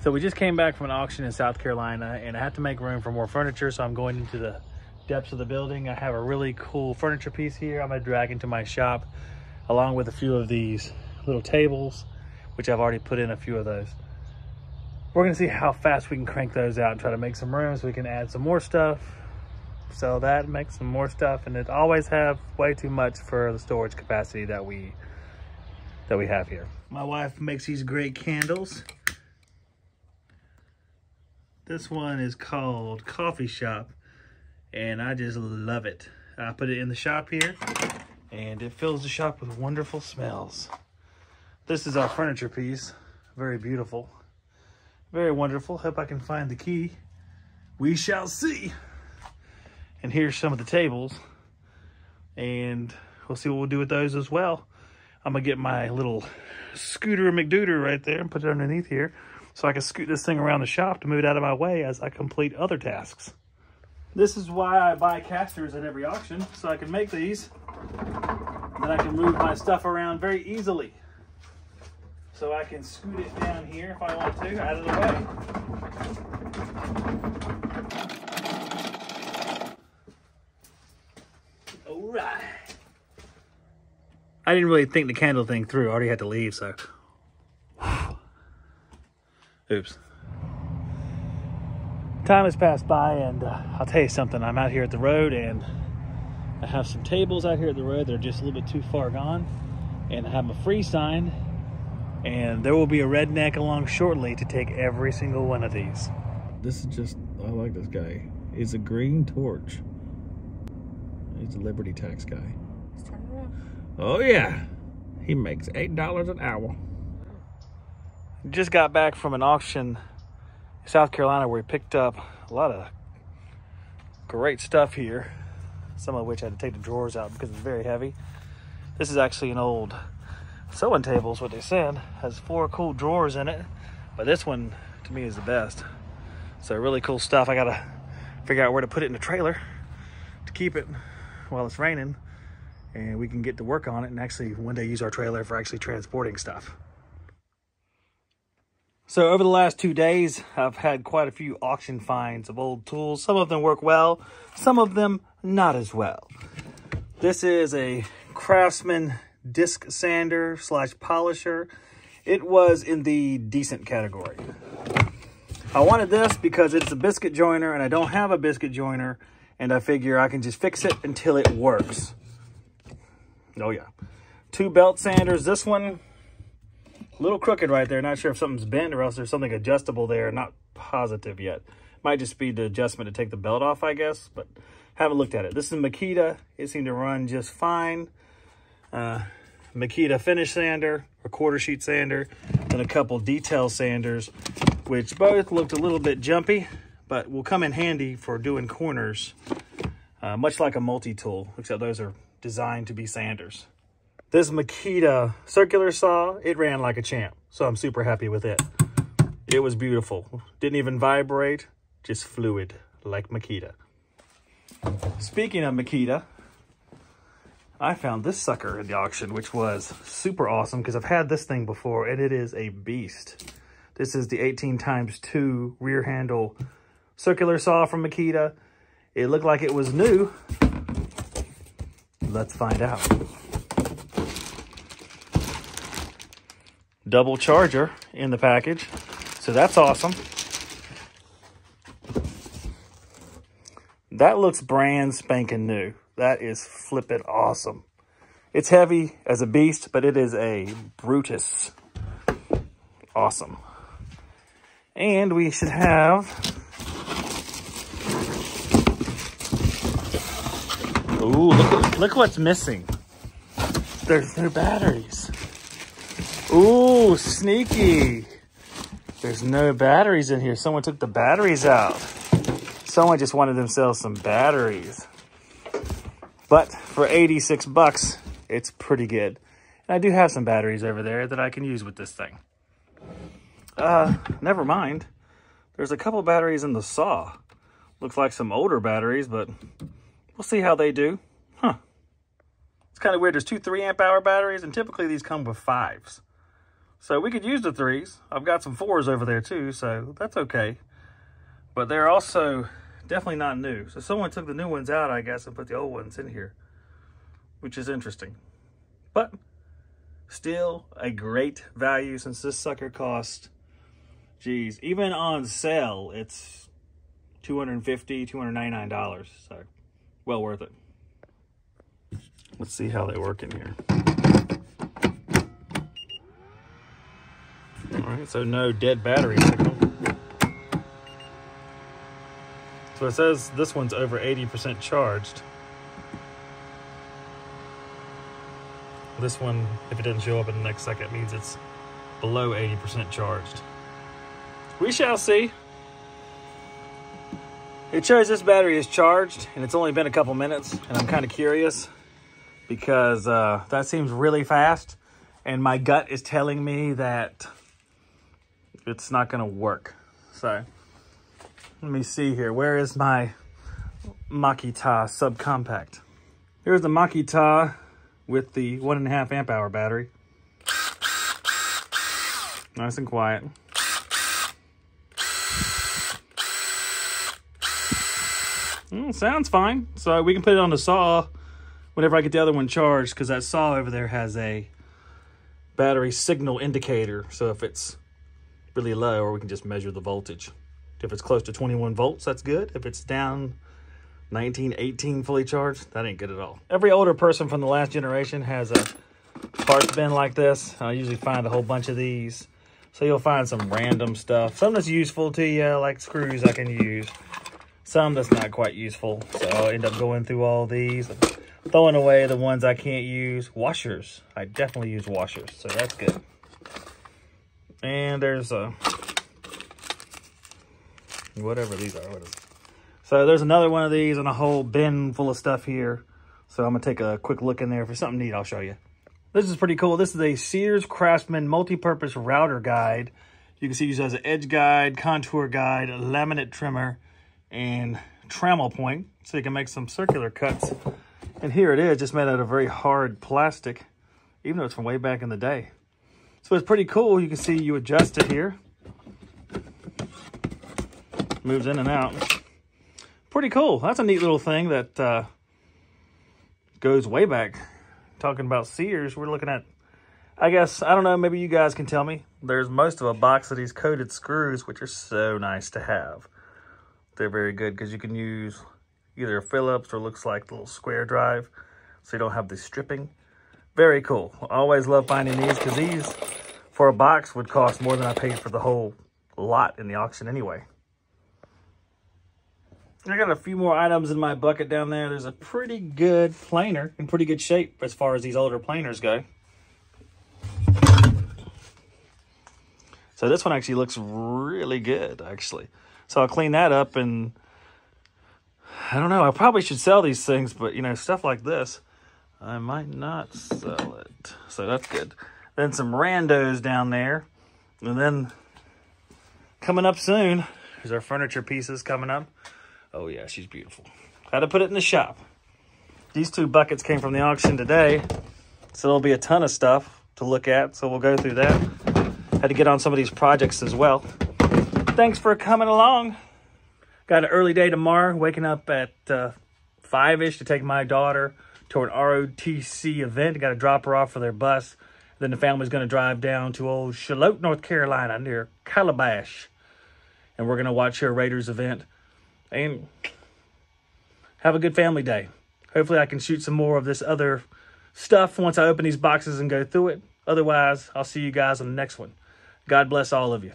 So we just came back from an auction in South Carolina and I had to make room for more furniture, so I'm going into the depths of the building. I have a really cool furniture piece here I'm gonna drag into my shop, along with a few of these little tables, which I've already put in a few of those. We're gonna see how fast we can crank those out and try to make some room so we can add some more stuff, sell that, make some more stuff, and it always have way too much for the storage capacity that we have here. My wife makes these great candles. This one is called Coffee Shop, and I just love it. I put it in the shop here, and it fills the shop with wonderful smells. This is our furniture piece. Very beautiful. Very wonderful. Hope I can find the key. We shall see. And here's some of the tables, and we'll see what we'll do with those as well. I'm gonna get my little scooter McDooter right there and put it underneath here, so I can scoot this thing around the shop to move it out of my way as I complete other tasks. This is why I buy casters at every auction, so I can make these. Then I can move my stuff around very easily. So I can scoot it down here if I want to, out of the way. All right. I didn't really think the candle thing through. I already had to leave, so. Oops. Time has passed by, and I'll tell you something. I'm out here at the road, and I have some tables out here at the road that are just a little bit too far gone, and I have a free sign, and there will be a redneck along shortly to take every single one of these. This is just, I like this guy. He's a green torch. He's a Liberty Tax guy. Let's turn around. Oh yeah, he makes $8 an hour. Just got back from an auction in South Carolina where we picked up a lot of great stuff here, some of which I had to take the drawers out because it's very heavy. This is actually an old sewing table is what they said. Has 4 cool drawers in it, but this one to me is the best. So really cool stuff. I gotta figure out where to put it in the trailer to keep it while it's raining, and we can get to work on it and actually one day use our trailer for actually transporting stuff. So over the last 2 days, I've had quite a few auction finds of old tools. Some of them work well, some of them not as well. This is a Craftsman disc sander / polisher. It was in the decent category. I wanted this because it's a biscuit joiner and I don't have a biscuit joiner, and I figure I can just fix it until it works. Oh yeah. 2 belt sanders. This one, a little crooked right there. Not sure if something's bent or else there's something adjustable there. Not positive yet. Might just be the adjustment to take the belt off, I guess, but haven't looked at it. This is Makita. It seemed to run just fine. Makita finish sander, a quarter sheet sander, and a couple detail sanders, which both looked a little bit jumpy, but will come in handy for doing corners, much like a multi-tool, except those are designed to be sanders. This Makita circular saw, it ran like a champ, so I'm super happy with it. It was beautiful. Didn't even vibrate, just fluid, like Makita. Speaking of Makita, I found this sucker at the auction, which was super awesome because I've had this thing before and it is a beast. This is the 18x2 rear handle circular saw from Makita. It looked like it was new. Let's find out. Double charger in the package, so that's awesome. That looks brand spanking new. That is flippin' awesome. It's heavy as a beast, but it is a Brutus. Awesome. And we should have... Ooh, look what's missing. There's no batteries. Ooh, sneaky. There's no batteries in here. Someone took the batteries out. Someone just wanted themselves some batteries. But for 86 bucks, it's pretty good. And I do have some batteries over there that I can use with this thing. Never mind. There's a couple batteries in the saw. Looks like some older batteries, but we'll see how they do. Huh. It's kind of weird. There's 2 3-amp-hour batteries, and typically these come with 5s. So we could use the 3s. I've got some 4s over there too, so that's okay. But they're also definitely not new. So someone took the new ones out, I guess, and put the old ones in here, which is interesting. But still a great value, since this sucker cost, geez, even on sale, it's $250, $299. So well worth it. Let's see how they work in here. All right, so no dead battery signal. So it says this one's over 80% charged. This one, if it doesn't show up in the next second, means it's below 80% charged. We shall see. It shows this battery is charged, and it's only been a couple minutes, and I'm kind of curious because that seems really fast, and my gut is telling me that it's not going to work. So let me see here. Where is my Makita subcompact? Here's the Makita with the 1.5 amp hour battery. Nice and quiet. Sounds fine. So we can put it on the saw whenever I get the other one charged, because that saw over there has a battery signal indicator. So if it's really low, or we can just measure the voltage. If it's close to 21 volts, that's good. If it's down 19, 18 fully charged, that ain't good at all. Every older person from the last generation has a parts bin like this. I usually find a whole bunch of these. So you'll find some random stuff. Some that's useful to you, like screws I can use. Some that's not quite useful. So I'll end up going through all these, throwing away the ones I can't use. Washers. I definitely use washers, so that's good. And there's a... whatever these are. Whatever. So there's another one of these and a whole bin full of stuff here. So I'm going to take a quick look in there. If there's something neat, I'll show you. This is pretty cool. This is a Sears Craftsman multi-purpose router guide. You can see it has an edge guide, contour guide, a laminate trimmer, and trammel point. So you can make some circular cuts. And here it is, just made out of very hard plastic, even though it's from way back in the day. So it's pretty cool. You can see you adjust it here. Moves in and out. Pretty cool. That's a neat little thing that goes way back. Talking about Sears, we're looking at, I guess, I don't know, maybe you guys can tell me. There's most of a box of these coated screws, which are so nice to have. They're very good because you can use either a Phillips or looks like the little square drive, so you don't have the stripping. Very cool. I always love finding these, because these, for a box, would cost more than I paid for the whole lot in the auction anyway. I got a few more items in my bucket down there. There's a pretty good planer in pretty good shape as far as these older planers go. So this one actually looks really good, actually. So I'll clean that up, and I don't know, I probably should sell these things, but you know, stuff like this, I might not sell it. So that's good. Then some randos down there. And then coming up soon, there's our furniture pieces coming up. Oh yeah, she's beautiful. Had to put it in the shop. These 2 buckets came from the auction today, so there'll be a ton of stuff to look at, so we'll go through that. Had to get on some of these projects as well. Thanks for coming along. Got an early day tomorrow, waking up at 5-ish to take my daughter to an ROTC event. Got to drop her off for their bus. Then the family's going to drive down to old Charlotte, North Carolina, near Calabash. And we're going to watch her Raiders event. And have a good family day. Hopefully I can shoot some more of this other stuff once I open these boxes and go through it. Otherwise, I'll see you guys on the next one. God bless all of you.